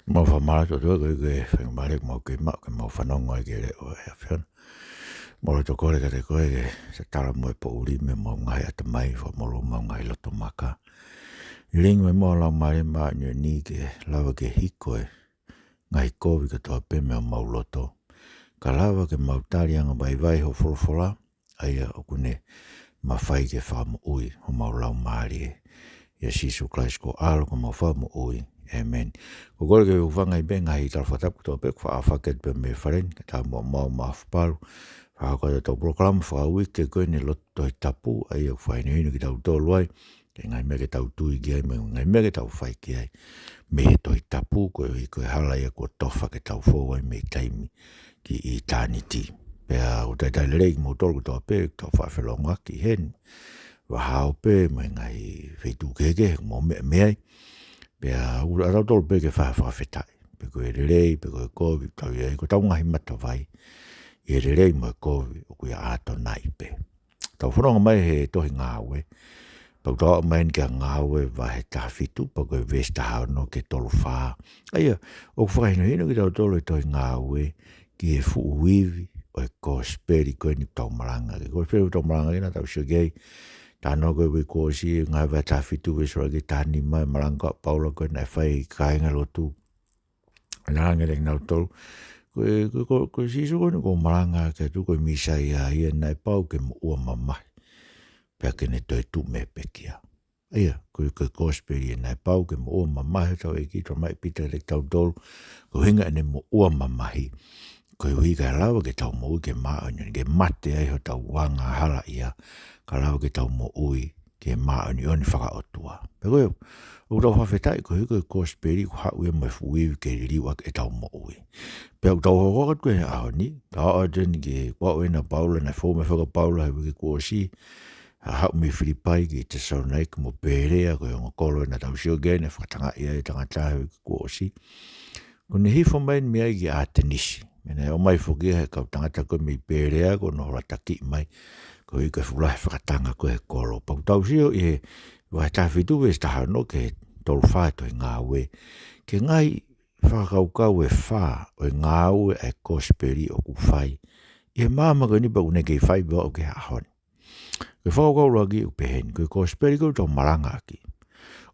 Mau whamara to tua koe whangamare mau ke mau whanonga ke re o e whiana. Moro to kore ka te koe ke se tala mo e po uri me mau ngai ata mai wha moro mau ngai loto maka. Ring me mo lau mare maa nyo ni ke lawa ke hiko e ngai kovi ka toa pe mea mau loto. Ka lawa ke mau tari anga vai ho wholofola aia o kune ma whai ke whamu ui ho mau lau maari e. Ia sisu Christ ko alo ko mau whamu ui. Amen. Ko kore ke uwhanga i benga i tala whatapu tō pek wha awhaket pe me wharen, ka tā mua mau maafaparu, wha hako tō proklama wha ui ke koe ni loto i tapu, ai au whaine hinu ki tau tōlu ai, ke ngai meke tau tui ki ai, me ngai meke tau whai ki ai, me he tō i tapu, koe i koe hala ia ko tofa ke tau fōu ai me taimi ki i tāniti. Pea o tai tai lerei mo tōlu tō pek, tō whawhelonga ki hen, wa hao pe, me ngai whetu keke, mo me ai, pea ura rau tolu pe ke whawhawhetai. Pe koe rerei, pe koe kovi, tau ia ko tau ngahi mata vai. I rerei mo e kovi, o kuia ato nai pe. Tau whanonga mai he tohi ngāwe. Pau tau mai ni kia ngāwe wa he tahawhitu, pa koe vesta hao no ke tolu whaa. Aia, o whakahino hino ki tau tolu e tohi ngāwe, ki e fuu wivi, o e kosperi koe ni tau maranga. Ki kosperi tau maranga kina tau siogei, tano koe we kosi ngai wa tahawhitu we sora ki tani mai maranga paula koe nai whai kāinga lotu. Nānge reng nau tolu. Koe sisu koe ni ko maranga ke tu koe misa ia ia nai pau ke mo ua mamahi. Pea ke ne toi tu me pekia. Ia, koe kosperi e nai pau ke mo ua mamahi tau e ki tau mai pita rek tau tolu. Koe hinga ene mo ua mamahi. Koe hui kai lawa ke tau mo ui ke maa onion, ke mate ai ho tau wanga hala ia. Ka lawa ke tau mo ui ke maa onion whaka otua. Pe koe, o tau whawhetai koe koe kosperi ko hau e mai fuiwi ke ririwa ke tau mo ui. Pe au tau hokokat koe he aho ni, tau a teni ke kwa oena paula na fōme whaka paula he wike kuosi, hau me Filipai ki te saunaik mo Berea koe onga kolo na tau sio gene whakatanga ia e tangata he wike kuosi. Kone hifo mai ni mea ki a tenisi. Mene o mai whoki he kau tangata koe me Berea ko no horataki mai. Ko i koe whulahe whakatanga koe he kolo. Pau tau sio i he wai tawhitu we staha no ke tolu whātua i ngā we. Ke ngai whakaukau e whā o i ngā we e kosperi o ku whai. I he māma koe nipa une kei whai bua o ke hahoni. Koe whakaukau lagi o peheni. Koe kosperi koe tau maranga ki.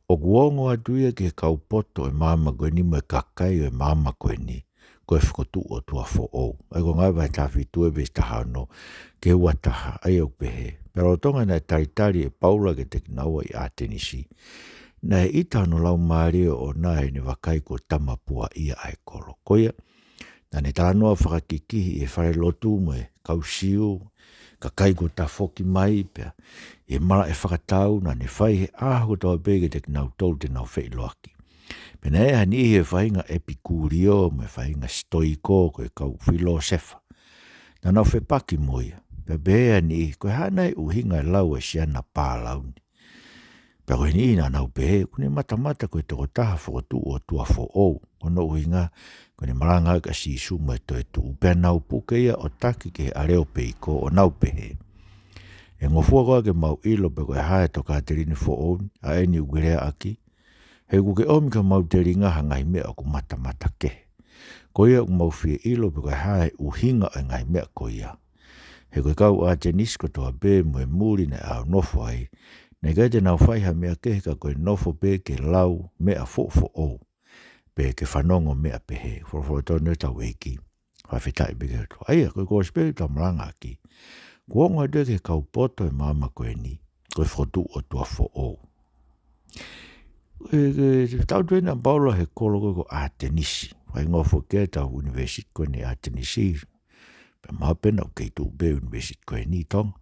O kuongo atuia ke kau poto e māma koe ni mo e kakai o e māma koe ni. Koe whakotu o tua fo o. Ai ko ngai vai tawhitu e vestaha no ke wataha ai au pehe. Pero tonga nai taritari e paula ke te kinaua i Atenisi. Nai ita no lau maari o nai ni wakai ko tamapua ia ai kolo. Koia, nane tānoa whakakikihi e whare lotu mo e kausiu, ka kai ko ta foki mai pia. E mara e whakatau nane whai he aho tau pege te kinau tolu te nau whei loaki. Pena e hani he whainga epikurio me whainga stoiko koe kau filosefa. Na nau whepaki moia. Pea bea ni koe hanai uhinga e lau e siana pālauni. Pea koe ni ina nau pehe kune mata koe toko taha whakotu o tua fo ou. Kono uhinga kone maranga ka sisu mo e toe tu. Pea nau puke ia o taki ke areo peiko o nau pehe. E ngofua koe ke mau ilo pe koe hae toka terine fo ou a eni ugerea aki. He kuke omi ka mau te ringa hangai mea o ku mata ke. Koia u mau fie ilo pe koe hae uhinga o ngai mea koia. He koe kau a te nisko toa be mo e muri ne au nofo ai. Ne kai te nau whaiha mea ke ka koe nofo pe ke lau mea fo o. Pe ke whanongo mea pehe. Fo tonu tau eki. Whawhetai pe ke toa. Aia koe koe speri tau maranga aki. Kuongo e ke kau poto e mama koe ni. Koe whotu o tua fo o. Tau tuena Paula he kolo koe ko Atenisi. Wai ngofo ke tau universit koe ni Atenisi. Pe mapena o kei tu be universit koe ni tong.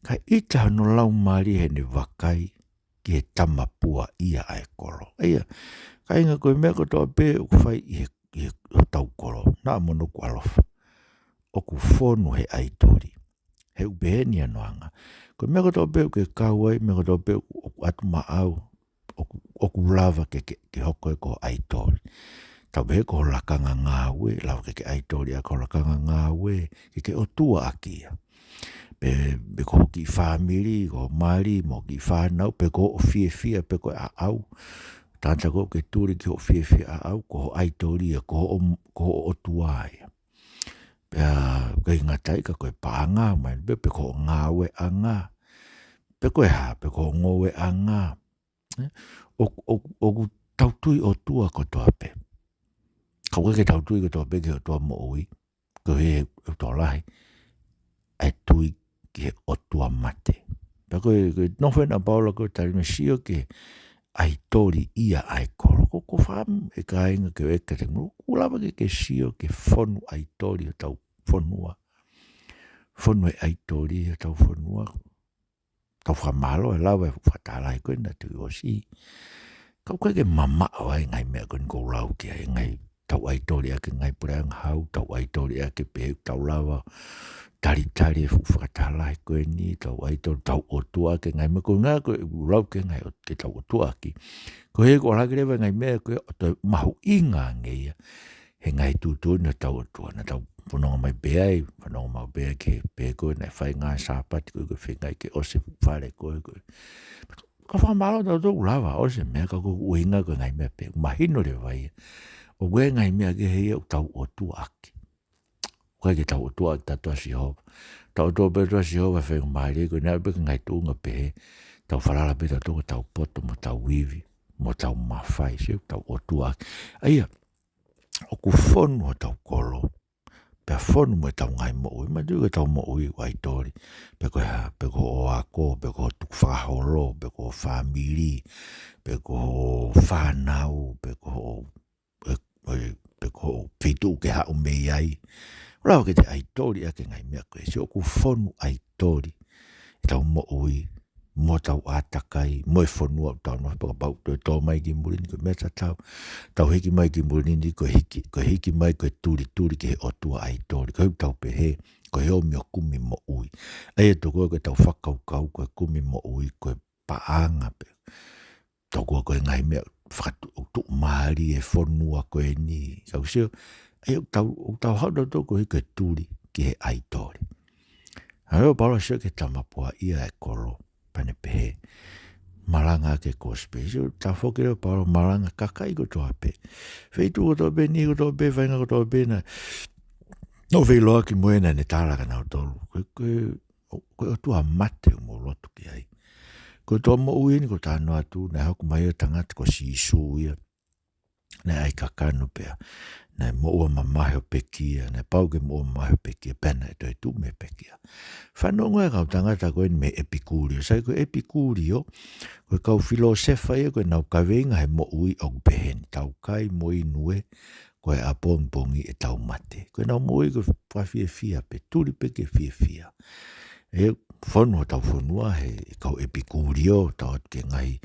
Ka ita no lau maari he ne wakai ki he tamapua ia ai kolo. Aia, ka inga koe mea ko toa be o ku whai i he tau kolo. Nā mono ku alofa. O ku whonu he aitori. He ubeheni anuanga. Koe mea ko toa be o ke kauai, mea ko toa be o ku atu maau. O ku lava ke hoko e ko aitori. Tau behe ko lakanga ngāwe, lau ke aitori a ko lakanga ngāwe, ke o tua akia. Pe ko ki whamiri, ko mari, mo ki whanau, pe ko o fia, pe ko a au. Tanta ko ke tūri ki o fie au, ko ai tōri ko o tuai. Pea kai ngatai ka koe pāngā mai, pe ko ngā we anga. Pe koe ha, pe ko ngō we anga. O tautui o tua ko toa pe. Ka koe ke tautui ko toa pe ke o toa mo ui. Ko he o toa lahi. Ai tui ki o tua mate. Pe koe nowhena paula koe tarime sio ke ai tori ia ai koro. Ko wham e ka inga ke eka te muru. Kulawa ke sio ke whonu ai tori o tau whonua. Whonu e ai tori o tau whonua. Tau whamalo e lawa e whatalai koe na tui o si. Kau koe ke mama o ai ngai mea koe kou lau ki ai ngai. Tau ai tori ake ngai pureang hau. Tau ai tori ake pe tau lawa. Tari e whatalai koe ni. Tau ai tori tau o tua ke ngai mea koe ngā koe lau ke ngai o ke tau o tua ki. Ko he ko laki rewa ngai mea koe o tau mahu inga ngeia. He ngai tūtui na tau o tua. Na tau whanonga mai beai. Whanonga mai bea ke pe koe nai whai ngā sāpati koe koe whengai ke ose whare koe koe. Ka whamalo tau tau lawa ose mea ka koe uinga koe ngai mea pe. Mahino rewa ia. O koe ngai mea ke hei o tau o tua aki. Koe ke tau o tua aki tatua si hova. Tau o tua pe tua si hova whenga mai re koe nai peka ngai tūnga pe he. Tau whalala pe tau tau poto mo tau wivi. Mo tau mawhai se tau o tua aki. Aia. O ku whonu o tau kolo. Pea whonu mo tau ngai mo ui. Ma tui ke tau mo ui wai tori. Pe koe ha. Pe ko o ako. Pe ko tuk whaholo. Pe ko whamiri. Pe ko whanau. Pe ko whitu ke hau mei ai. Rau ke te ai tori ake ngai mea koe. Se o ku whonu ai tori. Tau mo ui. Mo tau atakai, mo e whanua tau no paka pau, tō mai ki murini koe meta tau, tau hiki mai ki murini koe hiki mai koe turi ke he otua ai tori, koe tau pe he, koe he o mio kumi mo ui. Ai e tō koe tau whakaukau koe kumi mo ui, koe paanga pe. Tau koe ngai mea whakatu o tō maari e whanua koe ni, kau sio, ai o tau hauta tō koe koe turi ke he ai tori. Ai o pala sio ke tamapua ia e kolo. Pane pehe malanga ke kospe so ta fokero para malanga kakai ko to ape feitu ko to be ni ko to be vainga ko to be na no velo ki moena ne tala kana to ko to amate mo lotu ki ai ko to mo uini ko ta no atu na ko mai tanga ko si su ia na ai kakano pe na mo o mama ho pekia na pau ke mo mama ho pekia pena to tu me pekia whanonga e kau tangata koe me epikurio sai ko epikurio ko kau filosefa e koe nau kawenga he mo ui o behen tau kai mo inue koe a pompongi e tau mate koe nau mo ui ko whawhiawhia pe turi peke whiawhia e whanua tau whanua he kau epikurio tau ke ngai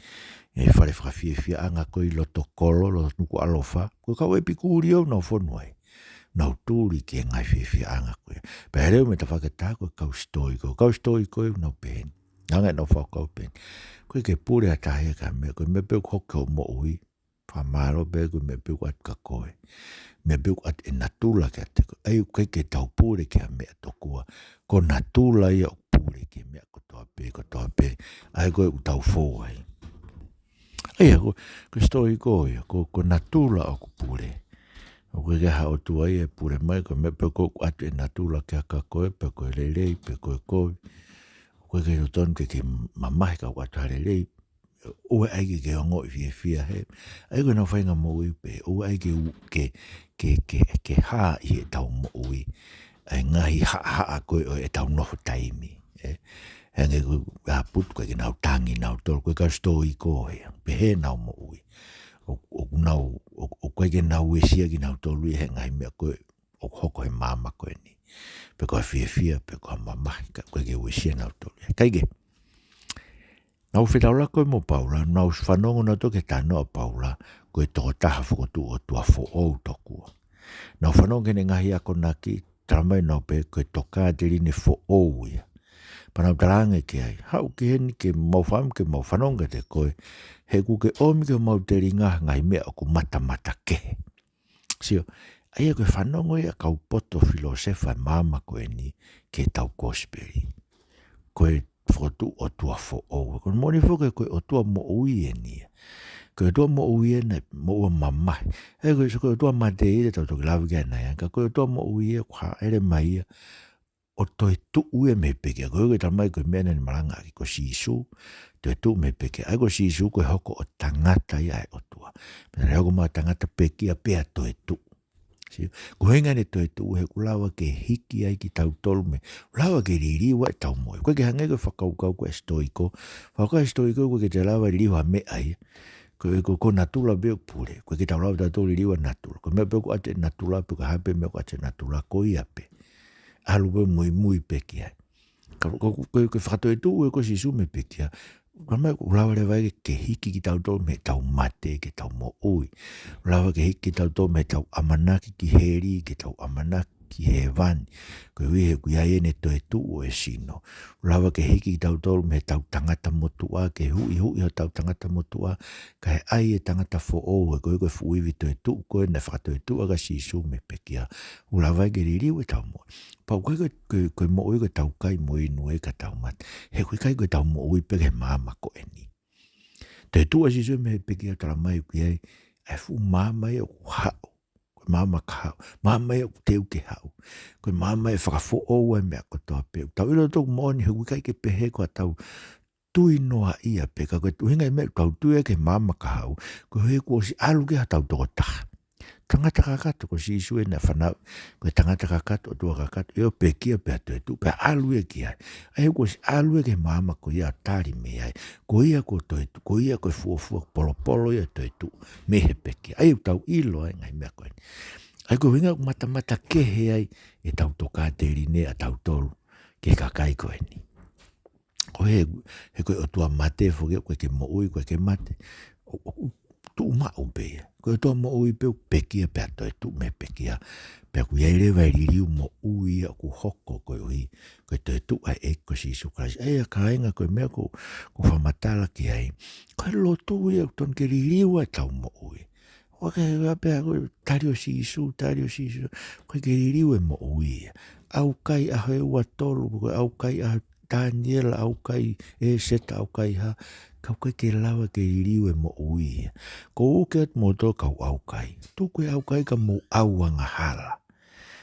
e whare whawhiawhia anga koe loto kolo loto nuku alofa koe kau epikurio nau whanua e nau tūri ke ngai whiawhia anga koe. Pea reo me ta whakatā koe kau stoiko e nau pēn. Nanga e nau whakau pēn. Koe ke pūre a tahe ka mea, koe me peuk hoke o mo ui. Whamaro pēr koe me peuk at ka koe. Me peuk at e natula ke ate koe. Ai koe ke tau pūre ke a mea tokua. Ko natula ia o pūre ke mea ko toa pē. Ai koe u tau fō ai. Ai koe stoiko ia, ko natula o ku pūre. O koe ke hao tua ia pure mai koe me pe koe atu e natula ke haka koe pe koe lelei pe koe koe. O koe ke roton ke mamahi ka watu ha lelei. Oe aike ke ongo i fia he. Ai koe nau whainga mo ui pe. Oe aike ke haa i e tau mo ui. Ai ngahi haa koe o e tau noho taimi. Henge koe a putu koe ke nau tangi nau toro. Koe ka stoi koe. Pe he nau mo ui. O koe ke nau e sia ki nau tolu i he ngai mea koe o hoko he mama koe ni. Pe koe whiawhia, pe koe mamahi ka koe ke ue sia nau tolu. Kaige, nau whitaula koe mo paula, nau whanongo na toke tano a paula, koe toko taha whakotu o tua fo ou tokua. Nau whanongo kene ngahi ako naki, taramai nau pe koe toka te rine fo ou ia. Panau tarange ke ai, hau ki heni ke mau whanonga te koe, he ku ke omi ke mau te ringa ngai mea o ku mata ke. Sio, ai koe whanongo ia kau poto filosefa mama koe ni ke tau kosperi. Koe whotu o tua fo ou. Koe moni whoke koe o tua mo ui e nia. Ko tua mo uie na mo ua mamai. Ko tua mate i tau toki lawi kia nai. Ko tua mo uie kwa ere mai o toi tu ue me peke. Ko ue tamai ko mea ni maranga ki ko sisu. Toi tu me peke. Ai ko sisu ko hoko o tangata i ai o tua. Pena hoko maa tangata peke a pea toi tu. Ko henga ne toi tu he kulawa ke hiki ai ki tau tolu me. Kulawa ke ririwa e tau moe. Koe ke hange ko whakaukau ko e stoiko. Whakau e stoiko ko ke te lawa ririwa me ai. Ko natula beo pule. Koe ke tau lawa tau ririwa natula. Ko mea peko ate natula peko hape mea ko ate natula ko i ape. Alu pe mui peke ai. Ko whakatoi tu ue ko sisu me peke ai. Kama ulawa le vai ke hiki ki tau tau me tau mate ke tau mo ui. Ulawa ke hiki ki tau tau me tau amanaki ki heri ke tau amanaki ki he vani. Koe wihe kuia ene toe tu o e sino. Ulawa ke hiki ki tau tau me tau tangata motua ke hui ho tau tangata motua ka he ai e tangata fo o e koe koe fuivi toe tu koe ne whakatoi tu aga sisu me pekia. Ulawa ke ririu e tau mo. Pau koe mo ui koe tau kai mo inu e ka tau mat. He koe kai koe tau mo ui pe ke mama ko e ni. Te tu a sisu me pekia tala mai kuia e fu mama e o hao. Mama ka mama e teu ke hau ko mama e whakafo o e mea ko toa peu tau ilo tōku mōni hui kai ke pehe ko a tau tui noa ia pe ka koe tuhinga e mea tau tui e ke mama ka hau ko hui ko si alu ke ha tau toko taha tangata kakato ko si isu e na whanau ko tangata kakato o tua kakato eo pe kia pe atu e tu pe alu e kia ai ko si alu e ke mama ko ia tari me ai ko ia ko toi tu ko ia ko fuafua polo polo ia toi tu me he pe kia ai tau ilo e ngai mea koe ai ko winga mata ke he ai e tau toka te rine a tau tolu ke kakai koe ni ko he koe o tua mate foge koe ke mo ui koe ke mate tu ma upe ko to mo ui pe pekia pe to tu me pekia pe ku ia le vai riu mo ui ku hoko ko ui ko te tu ai e ko si su kai e ka inga ko me ko fa matala ki ai ko lo tu ia ton ke riu e tau mo ui o ke pe ko tario si su ko ke riu e mo ui au kai a he wa tolu ko au kai a Daniel au kai e seta au kai ha kau koe ke lawa ke ririu e mo ui. Ko uke at mo tō kau au kai. Tū koe au kai ka mo au anga hala.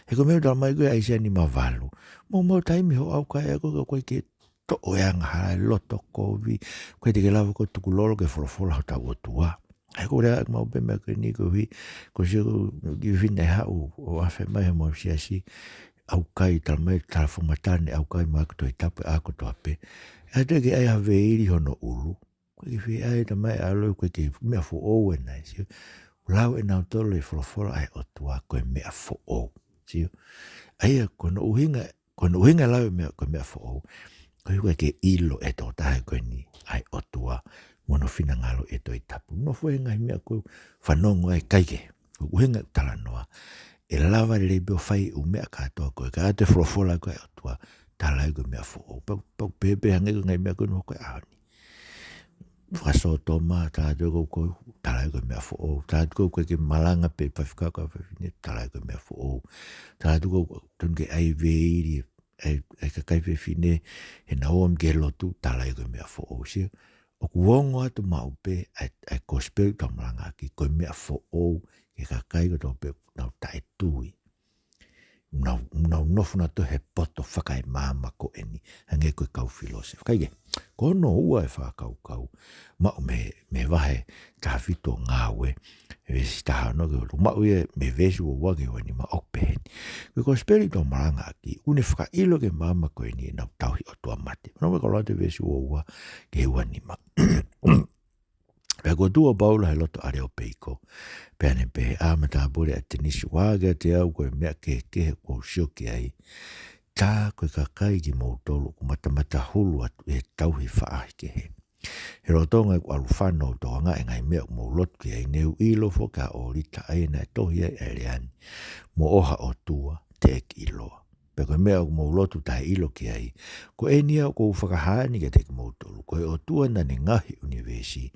He ko meo mai koe aisia ni mavalu. Mo taimi ho au kai e koe ke to o e anga hala loto kovi. Koe te ke lawa ko tuku lolo ke folofola ho tau o tua. He ko rea mau pe mea koe ni ko hui. Ko si ko ki vina e hau o afe mai he mo siasi. Au kai talmai talafomatane au kai maa koto i tapu a koto ape. E te ke ai have iri hono ulu. Koe ki ai ta mai alo koe ke mea fo o e nai siu. Lau e nau tolo e folofola ai o tua koe mea fo o. Siu. Ai kono uhinga lau e mea koe mea fo o. Koe ke ilo e tō tahe koe ni ai o tua. Mono fina ngalo e to i tapu. No fo e ngai mea koe whanongo ai kaike. Uhinga tala noa. E lava le beo fai u mea katoa koe. Ka ate folofola koe o tua. Tala e koe mea fo o. Pau pepe hange koe ngai mea koe no koe ahoni. Whaso toma, tātou kou koe, tārai koe mea fo o. Tātou kou koe ke malanga pe pawhika koe whawhine, tārai koe mea fo o. Tātou kou tun ke ai veiri, ai ka kai whawhine, he na oam ke lotu, tārai koe mea fo o. Sia, o kuongo atu maupe, ai kospel ka malanga ki, koe mea fo o, ke ka kai koe tō pe, nau tae tui. Nau nofuna to he poto whakai māma ko eni. Hange koe kau filosofi. Kaige, kono ua e whakau kau. Mau me wahe ka whito ngāwe. E vesi taha no ke mau e me vesi o wage wani ma okpeheni. Koe ko spirito maranga ki. Une whakailo ke māma ko eni nau tauhi o tua mate. Nau me ka lote vesi o ua ke wani ma. Pea ko tua baula he loto are o peiko. Pea ne pehe amata apure a tenisi waga te au koe mea kehe ko sioki ai. Tā koe kakai ki mou tolu ku matamata hulu atu e tauhi whaahi ke he. He rotonga ku alufano o toa ngā e ngai mea mou lotu ki ai neu ilo fo ka o rita ai na tohi ai e leani. Mo oha o tua te ek iloa. Pea koe mea ku mou lotu tahe ilo ki ai. Ko e nia o kou whakahani ke te ki mou tolu. Koe o tua na ne ngahi univesi.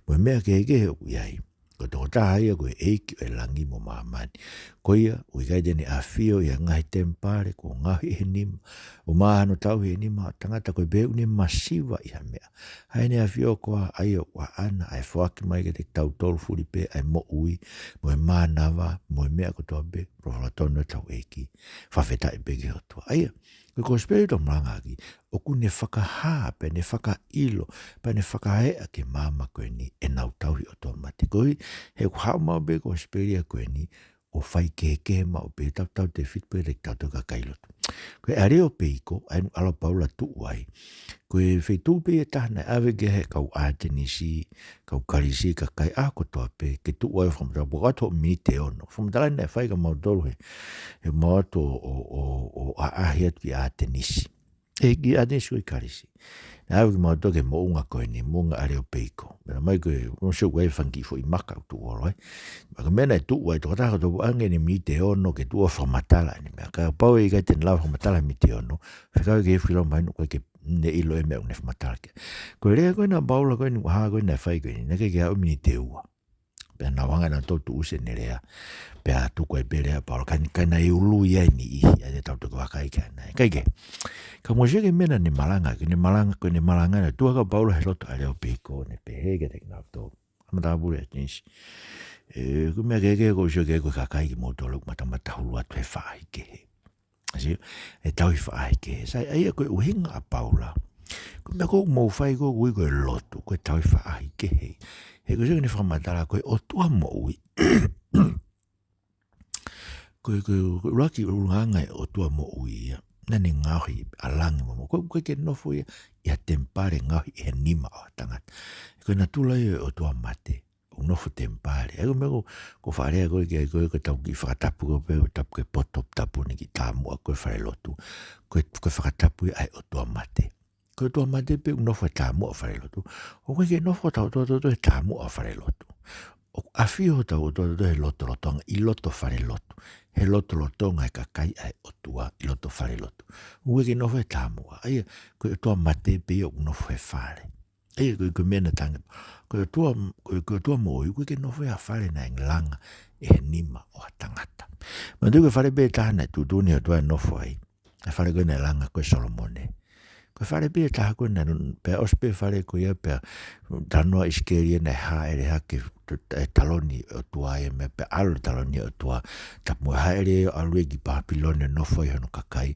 Mo mea kehe o ku iai. Ko tō tāia koe eiki e langi mo mamani. Ko ia, ui kai tene a fio ia ngahi tempare ko ngahi he nima. O mahano tau he nima tangata koe beu ni masiva ia mea. Haine a fio koa ai o wa ana ai whaki mai ke te tau tolu furi pe ai mo ui. Mo e mānawa, mo e mea ko tō be. Profala tono tau eiki. Whawheta i begi hotua. Aia, ko spirito mranga ki. O ku ne whakaha, pe ne whakailo, pe ne whakahea ke mama koe ni e nau tauhi o tō mati. Koi, he hau mau be ko spiria koe ni o whai ke mau pe tau te whitpe te tau ka kailotu. Koe are o peiko, ainu ala paula tu wai. Koe whai tūpe e tahna awe ge he kau ātenisi, kau karisi ka kai ako toa pe, ke tu wai whamata, bukato mi te ono. Whamata nei whai ka mau tolu he mau ato o aahia ki ātenisi. E ki ātenisi koe karisi. Nā awe ki mau toke mo unga koe ni, mo unga are o peiko. Mera mai koe, no siu wai whangi fo i maka o tu oro, Maka mena e tu wai, toka taka topu ange ni mi te ono, ke tu o whamatala ni mea. Ka pau e kai tena lau whamatala mi te ono, whikau ke whilo mai no koe ke ne ilo e mea une whamatala ke. Koe rea koe na baula koe ni waha koe na whai koe ni, nake ke hau mi te ua. Pea na wanga na tō tu use ne rea, pea tu koe pe rea paula, kai na e ulu ia ni ihi, a te tau tuku wakai kai nai. Kai ke, ka mwese ke mena ni malanga, koe ni malanga na tua ka paula he loto a leo peiko, ne pe hege te kina tō. Amata apure a tinsi. Koe mea ke koe sio ke koe kakai ki motolo, matamata hulu atu he whaai ke he. Asio, e tau i whaai ke he. Sai aia koe uhinga a paula. Koe mea koe mou whai koe koe lotu, koe tau i whaai ke he. He koe sio ni whamatara koe o tua mo ui. Koe raki urungangai o tua mo ui ia. Nani ngahi alangi mo. Koe ke nofo ia. Ia tempare ngahi e nima o tangata. Koe na tula ia o tua mate. O nofo tempare. Ego mego ko wharea koe ke tau ki whakatapu koe pe o tapu ke potop tapu ni ki tāmua koe whare lotu. Koe whakatapu ia ai o tua mate. Koe tua mate pe nofo e tāmua o whare lotu. O koe ke nofo tau e tāmua o whare lotu. O awhio tau he loto lotonga i loto whare lotu. He loto lotonga e kakai ai o tua i loto whare lotu. Ue ke nofo e tāmua. Aia, koe tua mate pe o nofo e whare. Aia, koe mena tanga. Koe tua moi, koe ke nofo e a whare na inglanga e he nima o a tangata. Ma tu koe whare pe tāna e tutuni o tua e nofo ai. E whare koe na langa koe Solomone. Koe whare pe taha koe na pe ospe whare koe ia pe tanoa iskeria na haere hake e taloni o tua e me pe alu taloni o tua tapu haere o alue ki Papilone nofo i hono kakai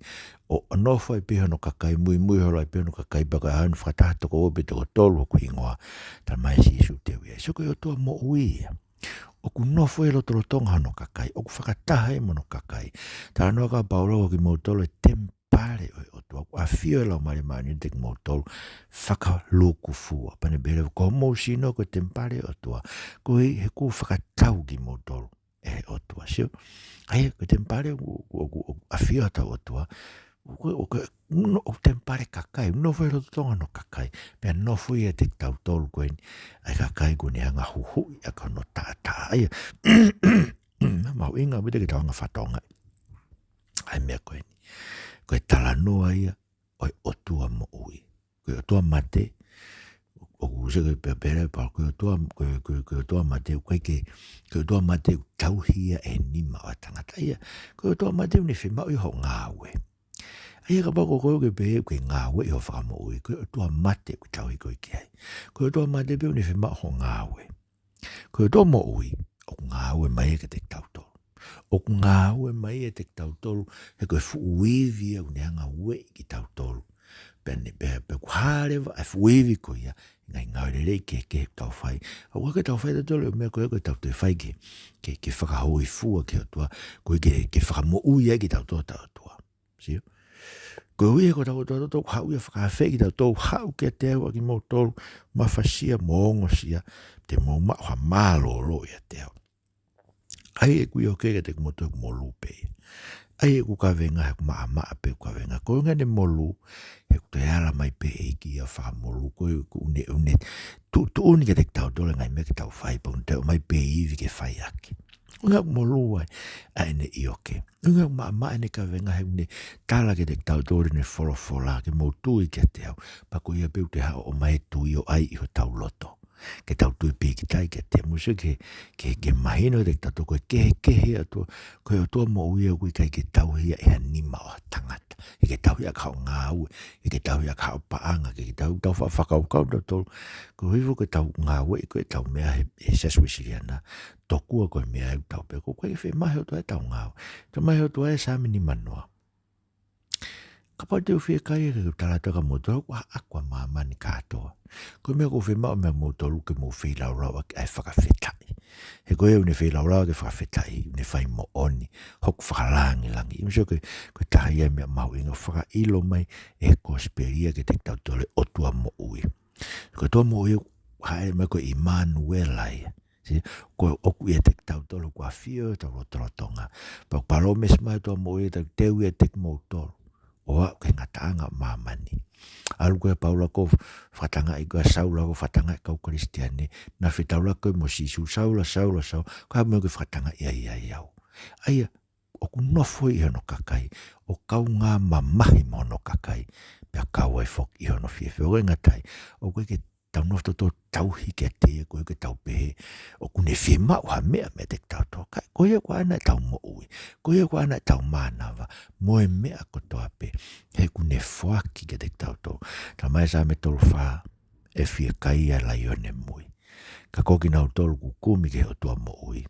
o nofo i pe hono kakai mui horo i pe hono kakai baka hanu whakataha toko ope toko tolu o kuingoa ta mai si isu te wia so koe o tua mo uia o ku nofo e loto lotonga hono kakai o ku whakataha e mono kakai ta anoa ka paulo ki mo tolo e tempare o tua a fio e lau mare mani te mo tolu whaka luku fua pane bere ko mo sino ko tempare o tua ko he ku whakatau ki mo tolu e o tua sio ai ko tempare a fio ata o tua o tempare kakai no foi lo tonga no kakai pe no foi e te tau tolu ko ai kakai ko ni anga huhu ya ko no tata ai ma winga bide ke tanga fatonga ai me ko ni ko tala no ai o tua mo ui ko tua mate o se ke pepere pa ko tua mate ko tua mate tau hia e ni ma tangata ia ko tua mate ni fe ma i ho ngawe ai ka pa ko ke pe ko ngawe i ho fa mo ui ko tua mate ko tau i ko ki ai ko tua mate pe ni fe ma ho ngawe ko tua mo ui o ngawe mai ke te tau to o ngawe mai e te tau tolu e ko fuivi o neanga we ki tau tolu pene pe kware a fuivi ko ia ngai ngare ke tau fai o ke tau fai de tolu me ko tau te fai ke whaka hoi fua ke tua ko ke whaka mo uia ki tau tua si ko ui ko tau hau ia whaka fai ki tau hau ke te awa ki mo tolu ma fasia mo ngosia te mo ma ha malo lo ia te awa ai e kui o kere te kumoto e molu pe. Ai e ku ka venga he kuma ama pe ku ka venga. Ko nga ne molu he ku te ala mai pe e ki a wha molu. Ko e ku une. Tu uni ke te tau dole ngai me ke tau whai pa un te mai pe iwi ke whai aki. Nga molu ai ai ne i oke. Nga ma ama ne ka venga he une tala ke te tau dole ne fola ke mo tui ke te au. Pa ku ia pe te hao o mai tui o ai i ho tau loto. ke tau tui pi ki tai ke te musu ke mahino te tatu koe kehe atua koe o tua mo uia koe kai ke tau hia e hanima o tangata i ke tau hia kao ngā ue i ke tau hia kao paanga ke tau whakau kau tolu ko hivu ke tau ngā ue koe tau mea he saswisi ana tokua koe mea e tau pe koe ke whi mahi o tua e tau ngā ue tau mahi o tua e samini manoa ka pau te uwhia kai e ke tarata mo tolu wa akwa mamani katoa ko mea ko whi mao mea mo tolu ke mo whi lau rau ai whakawhetai he koe une whi lau rau ke whakawhetai une whai mo oni hok whakalangi langi imso koe tahi e mea mau inga whaka ilo mai e kosperia ke te tau tole o tua mo ui ko tua mo ui hae me ko Immanuelai ko oku e te tau tole kua whio tau rotorotonga pa paromes mai tua mo ui tau teu e te mo tolo oa ke ngataanga mamani. Alu koe paula ko whatanga i koe saula ko whatanga i kau kristiane na whitaula koe mo sisu saula ko ha meo ke whatanga ia au. Aia, oku nofo i hono kakai o kau ngā mamahi mo hono kakai pia kau ai fok i hono whiewhi o ngatai o koe ke tau nofto tō tauhi ke te koe ke tau pehe o kune whima o ha mea me te tau tō kai koe ko ana tau mo ui koe ko ana tau mānawa mo e mea ko toa pe he kune whaki ke te tau tō ta mai sa me tolu wha e whia kai a la ione mui ka koki nau tolu kukumi ke ho toa mo ui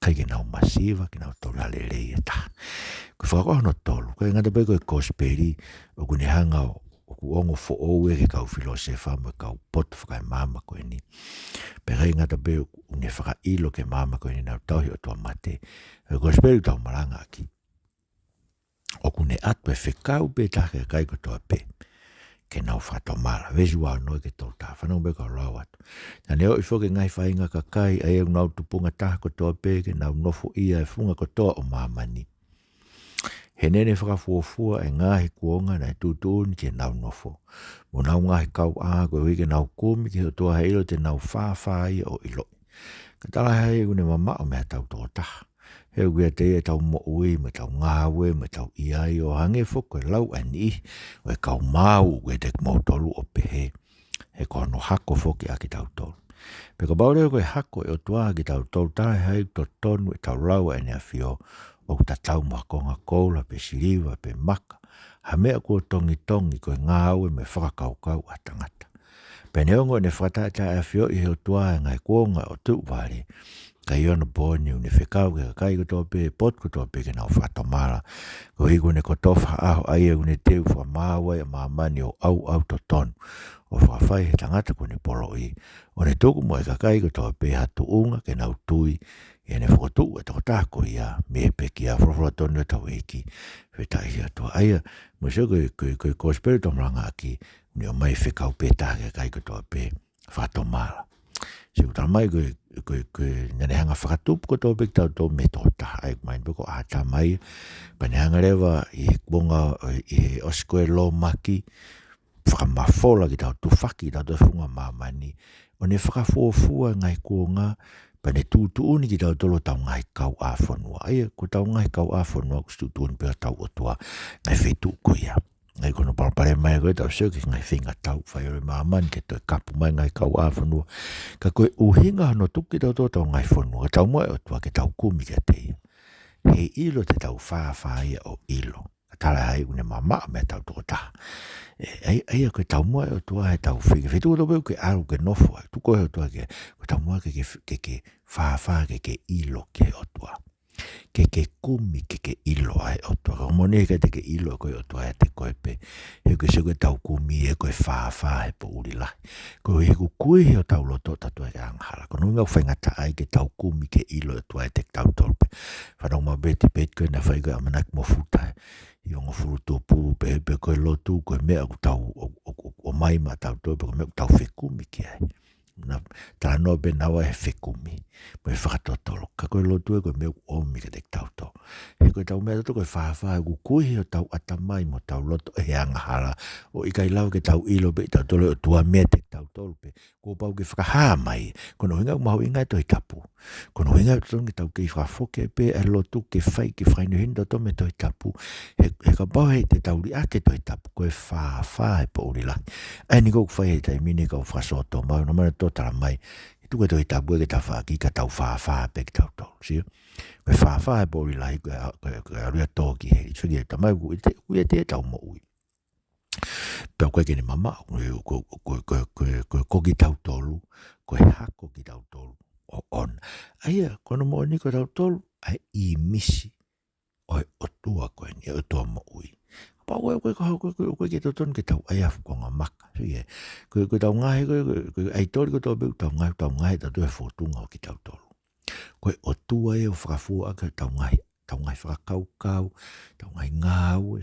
kai ke nau masiva ke nau tolu ale rei e ta koe whakakohono tolu koe ngata pe koe kosperi o kune hanga o ku ongo fo oue ke kau filosefa mo kau pot whakai mama koe ni. Pere ngata be une whaka ilo ke mama koe ni nau tauhi o tua mate. E koe speri tau maranga aki. O kune atu e whekau pe take kai ko tua pe. Ke nau whatomara. Vesu wau noi ke tau ta. Whanau be kau rau atu. Na neo i whoke ngai whainga ka kai ai au nau tupunga taha ko tua pe ke nau nofo ia e funga ko tua o mama ni. He nene whakafuafua e ngāhi kuonga na e tūtūni ke nau nofo. Mo nau ngāhi kau ā koe hui ke nau kumi ke ho tua heilo te nau whāwhai o iloi. Ka tala hei une mama o mea tau tō taha. He uia te e tau mo ui, me tau ngāwe, me tau iai o hange whoko e lau ani o e kau māu ue te mau tolu o pehe. He kono hako whoki a ki tau tolu. Pe ka baureo koe hako e o tua ki tau tolu tae hei to tonu e tau lau e nea whio. O ta tau makonga koula pe siriwa pe maka. Ha mea kua tongi koe ngāwe me whakakaukau a tangata. Pe neongo ne whakata e whio i heo tua e ngai kuonga o tūwari. Ka iona boni une whekau ke kai kotoa pe pot kotoa pe ke nau whatomara. Ko hiku ne kotofa aho aia une teu wha māwai a māmani o au to tonu. O whawhai he tangata kone polo i. O ne tuku mo e ka kai kotoa pe hatu unga ke nau tui. E ne whakotu e toko tāko ia me peki a whawhara tonu e tau eki. Whetai hia tua aia. Mo se koe kosperi tomranga aki. Ni o mai whekau pe tāke kai kotoa pe whatomara. Se utara mai koe nane hanga whakatupu kotoa pe tau tō me tō taha. Ai mai peko a tā mai. Pane hanga rewa i he kubonga i he osikoe lo maki. Whakamafola ki tau tūwhaki tau tō whunga māmani. O ne whakafuafua ngai kuonga. Pane tūtuuni ki tau tolo tau ngai kau a whanua. Aia, ko tau ngai kau a whanua, ko tūtuuni pēr tau o tua ngai whetu kuia. Ngai kono parapare mai koe tau seo ki ngai whinga tau. Whai ore maaman ke toi kapu mai ngai kau a whanua. Ka koe uhinga hano tuki tau tau ngai whanua. Tau moe o tua ke tau kumi ke teia. He ilo te tau whāwhāia o ilo. Tala hai une mama me tau tō taha. Aia koe tau moe o tua he tau whiga. Whetu o tau ke aru ke nofo. Tuko he o tua ke tau moe ke whāwhā ke ilo ke o tua. Ke kumi ke ilo ai o tua. Ka mone ke te ke ilo koe o tua he te koe pe. He koe se koe tau kumi e koe whāwhā he po uri lahi. Koe he kukui he o tau loto tatu e anghala. Kono inga whaingata ai ke tau kumi ke ilo o tua he te tau tolpe. Whanau ma beti pet koe na whaiga amanak mo futai. I ongo furu tōpū pe koe lotu koe mea ku tau o mai ma tau tōpe koe mea ku tau whekumi ki ai. Na tāno be nawa he whekumi. Mo e whakatotolo. Ka koe lotu e koe mea ku omi ka te tau tō. He koe tau mea tato koe whawha ku kuhi o tau atamai mo tau loto e angahara. O i kai lau ke tau ilo pe tau tole o tua mea te tau tolu pe. Ko pau ke whakahaa mai. Kono hinga mahu inga toi tapu. Kono hinga tongi tau ke whafoke pe e lotu ke whainu hinda tome toi tapu. He ka pau hei te tau li ake toi tapu. Koe whawha e po uri lahi. Ai ni kou whai hei tai mini kau whasoto mau. Na mana tō tala mai. Tu ke toi tapu e ke tau whaki ka tau whawha pe ke tau tolu. Sio? Koe whawha e po uri lahi koe aruia tōki hei. Tui e tamai ui e te tau mo ui. Pea koe kene mama. Koe koki tau tolu. Koe hako ki tau tolu. O on. Aia, kono mo ni koe tau tolu. Ai I misi. Oi o tua koe ni. O tua mo ui. Pa koe ke toton ke tau ai afu konga maka. Koe tau ngahe koe ai tori koe tau beu tau ngahe tau tue fotunga o ki tau tolu. Koe o tua e o whakafua ake tau ngahe whakakaukau, tau ngahe ngāu.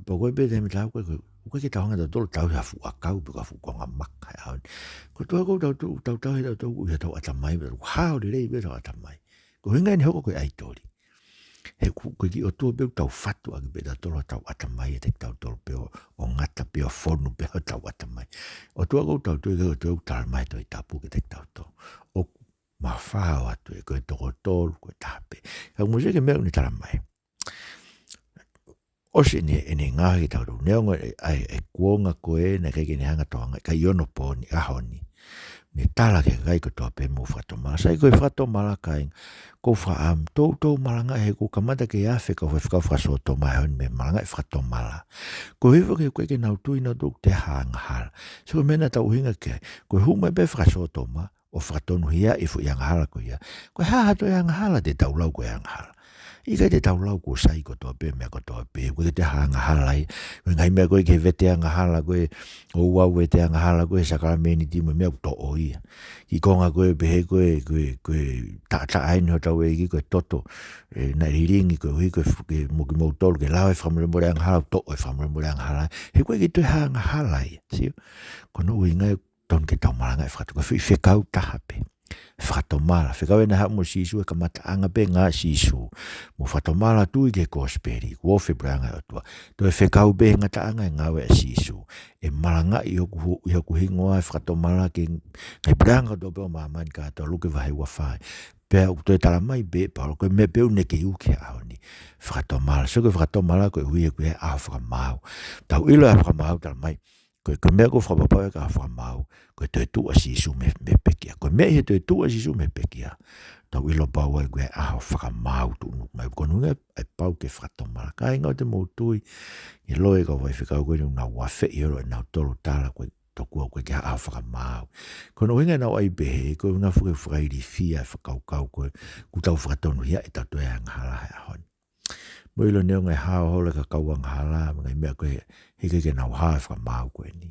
Pa koe pete me tau koe ke tau ngā tau tau hafu akau pe kafu konga maka. Koe tua kou tau he tau ui tau atamai. Hao le rei tau atamai. Koe hinga ni hoko koe ai tori. He koe ki o tua beu tau fatu ake pe tau tau atamai e te tau tolu pe o ngata pe o fonu pe o tau atamai. O tua kou tau tui o tua taramai toi tapu ke te tau tolu. O ma whao atu e koe toko tolu koe tape. Ka muse ke mea uni taramai. Ose ene ngahi tau tau neonga e kuonga koe na kei kene hanga toanga ka iono po ni ahoni. Me tala ke kai ko toa pe mo whatomala. Sai koe whatomala kai ko whaam tau malanga he ko kamata ke afe ka whakau whasoto mai honi me malanga e whatomala. Ko hiwa ke koe ke nau tui na tuk te hanga hala. So mena tau hinga ke koe humai pe whasoto ma o whatonu hia ifu i hanga hala ko hia. Koe haha to i hanga hala te tau lau koe hanga hala. I kai te tau lau ko sai ko toa pe mea ko toa pe. Koe te hanga hala i. Koe ngai mea koe ke vete hanga hala koe o wau e te hanga hala koe sakarameni timu mea kuto o ia. I konga koe pehe koe ta aini ho tau e ki koe toto. Na riringi koe hui koe muki mou tolu ke lau e whamure more hanga hala to e whamure more hanga hala. He koe ki tue hanga hala i. Sio? Kono ui ngai ton ke tau malanga e whakatu. Koe whikau taha pe. Whatomala. Whikau e na hao mo sisu e ka mataanga pe ngā sisu. Mo whatomala tui ke kosperi. Kua whibranga o tua. Toi whikau pe ngataanga e ngawe e sisu. E malanga I hoku hingoa e whatomala ke ngai branga do peo mamani ka ato luke vahe wafai. Pea toi tala mai be pao koe me peo neke uke aoni. Whatomala. So koe whatomala koe hui e koe a whakamau. Tau ilo a whakamau tala mai. Koe mea ko whapapau e ka whamau. Koe toi tua sisu me pekia. Koe mea he toi tua sisu me pekia. Tau ilo pau ai koe aho whakamau tu nuk mai. Koe nunga e pau ke whatomala. Ka inga o te mautui. I loe ka wai whikau koe nunga wafe I oro e nau tolu tala koe tokua koe kia aho whakamau. Koe nunga nau ai behe. Koe nga whuke whakairi fia e whakaukau koe. Kutau whakatonu hia e tatu e anghala he ahoni. Mo ilo neo ngai hao hole ka kauanga hala. Ngai mea koe hike ke nau haa whakamau koe ni.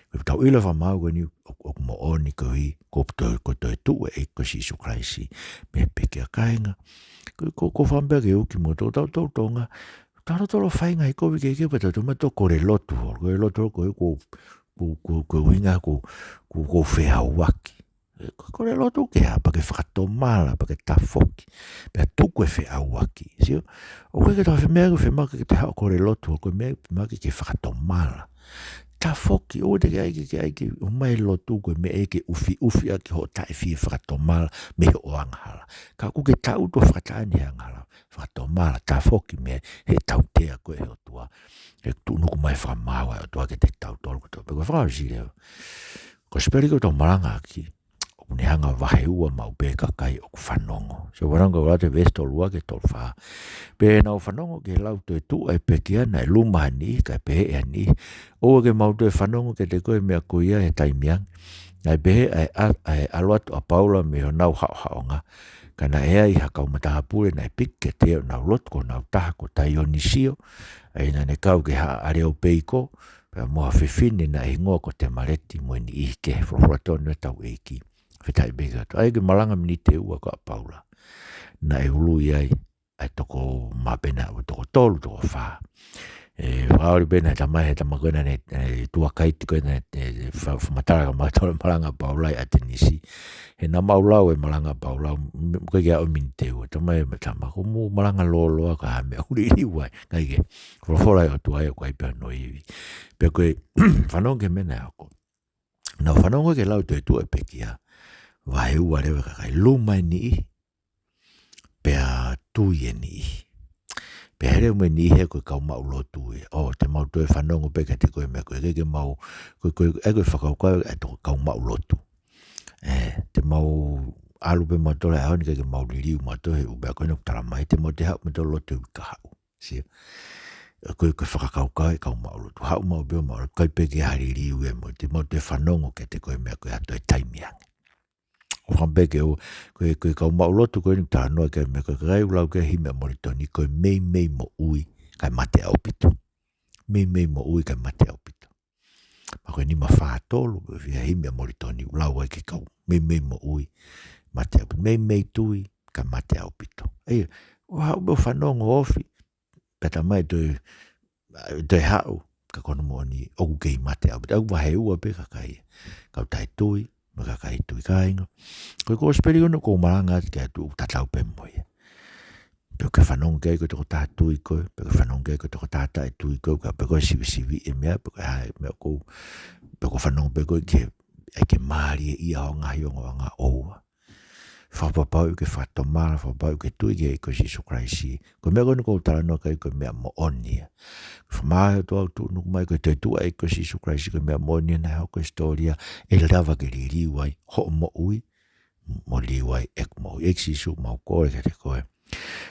Koe tau ilo whamau koe ni o mo oni koe ko toi tu e ko Sisu Kraisi. Me peke a kainga. Ko whambea ke uki mo tau tonga. Taro tolo whainga I koe ke pata tu mato kore lotu. Koe lotu koe ko winga ko whea waki. Kore lotu ke ha pake whakatomala, pake tafoki. Pea tuku e whea waki. Sio? O koe ke tau whemea ke whemake ke te hao kore lotu. O koe mea ke whakatomala. Tafoki, o te ke aike, o mai lotu koe me eke ufi a ki ho tae fie whakatomala me o anghala. Ka kuke tau to whakataani anghala. Whakatomala, tafoki me he tau tea koe he o tua. He tu nuku mai whamaua o tua ke te tau tolu koe toa. Peko whakawasi leo. Ko speri koe tau maranga aki. O kune hanga wahe ua mau pe kakai o ku whanongo. So waranga o rate vesto lua ke tolu wha. Pe nau whanongo ke lau toi tu ai pekia na luma ni, kai pehe ea ni. O ke mau toi whanongo ke te koe mea koia he taimiang. Nai pehe ai aluatu a Paula me ho nau haonga. Kana ea I hakau matahapure nai pik ke teo nau lot ko nau taha ko tai onisio. Ai nane kau ke haa areo peiko. Pea moha whiwhine na ingoa ko te mareti moeni ike. Froforatonu e tau eiki. Whitai bega to. Ai ke malanga mini te ua ko a Paula. Na e ulu iai. Ai toko mapena o toko tolu toko wha. whaori bena tamai he tamakona ne tua kaiti koina whamatara ka mātore maranga paulai a tenisi. He na maulau e maranga paulau, koe kia o minteu, tamai me tamako mu maranga loloa ka hame uriri wai, kai ke, whawhora o tuai o kai pia no iwi. Pia koe, whanonge mena ako. Na whanonge ke lau te tu e pekia, vai ua rewa ka kai lumai ni i, pia tui e ni i. Pe here me ni he koe kau mau lotu e. Te mau toe whanongo peka te koe mea koe keke mau, koe whakau koe e toko kau mau lotu. Te mau alu pe mau tole hao ni keke mau ririu mau tohe ubea koe nuk taramai. Te mau te hao me tole lotu ka hao. Sia. Koe whakakau koe kau mau lotu. Hao mau beo mau koe peke haririu e mo. Te mau te whanongo ke te koe mea koe ato e taimiangi. O whampeke o koe kau mau lotu koe ni tā noa ke me koe kai ulau ke hime moritoni koe mei mo ui kai mate au pito. Mei mo ui kai mate au pito. Ma koe ni ma whaatolo via hime moritoni ulau ai ke kau mei mo ui mate au pito. Mei tui kai mate au pito. O hau mo whanongo ofi peta mai toi hau ka kono mo ni oku kei mate au pito. Au wahe ua pe kakai kau tai tui maka kai tui kainga. Koe ko speri ono ko maranga ke tu tatau pe moia. Pe ke whanong kei ko toko tātui koe, pe ke whanong kei ko toko tāta e tui koe, pe koe sivi e mea, pe koe hae mea ko, pe ko whanong pe koe ke maari e ia o ngahi o ngā oua. Whapapau ke whatomara, whapapau ke tui ke ko Jesu Christi. Ko mea koe nuko utara no kai ko mea mo onia. Whamahe to au tu nuku mai ko te tua e ko Jesu Christi ko mea mo onia na hao ko historia e lava ke ririwai ho mo ui mo liwai ek mo ek Jesu mau kore ke te koe.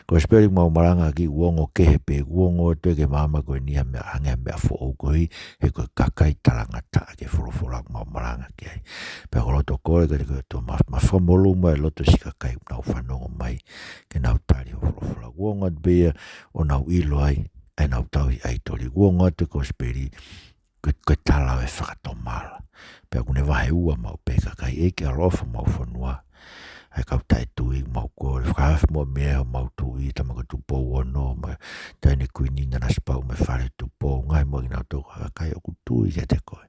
Ko speri mau maranga ki uongo kehe pe uongo te ke mama koe ni me hange me fo o koe he koe kakai taranga ta ke folo mau maranga ki ai. Pe ko loto kore ke to ma famolu mai loto si kakai nau whanongo mai ke nau tari o folo uongo be o nau ilo ai e nau tau ai tori uongo te ko speri koe tala e whakatomala. Pe ko ne wahe ua mau pe kakai e ke alofa mau whanua. Ai kau tai tui mau kore, whakawhi mua mea mau tui, tamaka tupo ono, ma taine kuini ngana spau me whare tupo, ngai mua ngina toko kai oku tui ke te koe.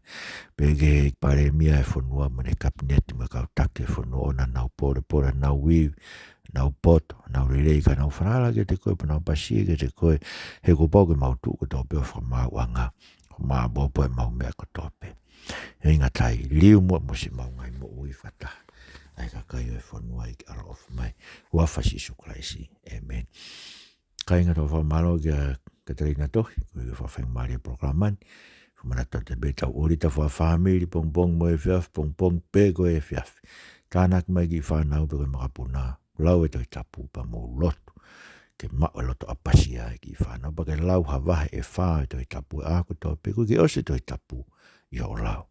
Pege pare mea e whanua, mane kabineti ma kau take whanua, na nau pore, nau wiu, nau poto, nau rirei ka nau whanala ke te koe, pa nau pasie ke te koe, he ko pau ke mau tuko tau peo whamau anga, maa bopo e mau mea ko tope. E inga tai, liu mua musi mau ngai mo ui whataha. Ai ka kai e whanua i ara of mai. Ua Jesu Christi. Amen. Kai inga tau whamalo ki a Katarina tohi. Kui ke whawheng maria programan. Whamanata te betau orita wha whamiri pong mo e whiaf. Pong pego e whiaf. Tānak mai ki whanau pe koe makapuna. Lau e toi tapu pa mo lotu. Ke mao e loto apasia e ki whanau. Pa ke lau hawahe e wha e toi tapu. Ako tau pe koe ki ose toi tapu. I o lau.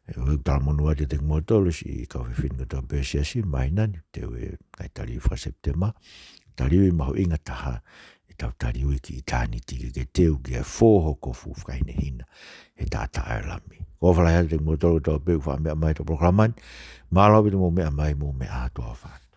E tala monua te te ngotolo si kau whiwhin kato pesia si mainani te ue kai tari wha September tariwi mahu inga taha e tau tariwi ki i tāni tiki ke teu ki e fōho ko fuwhaine hina e tāta aerami. Ko whalai hata te ngotolo tau peu wha mea mai to programan, mālau bitu mo mea mai mo mea atua whāta.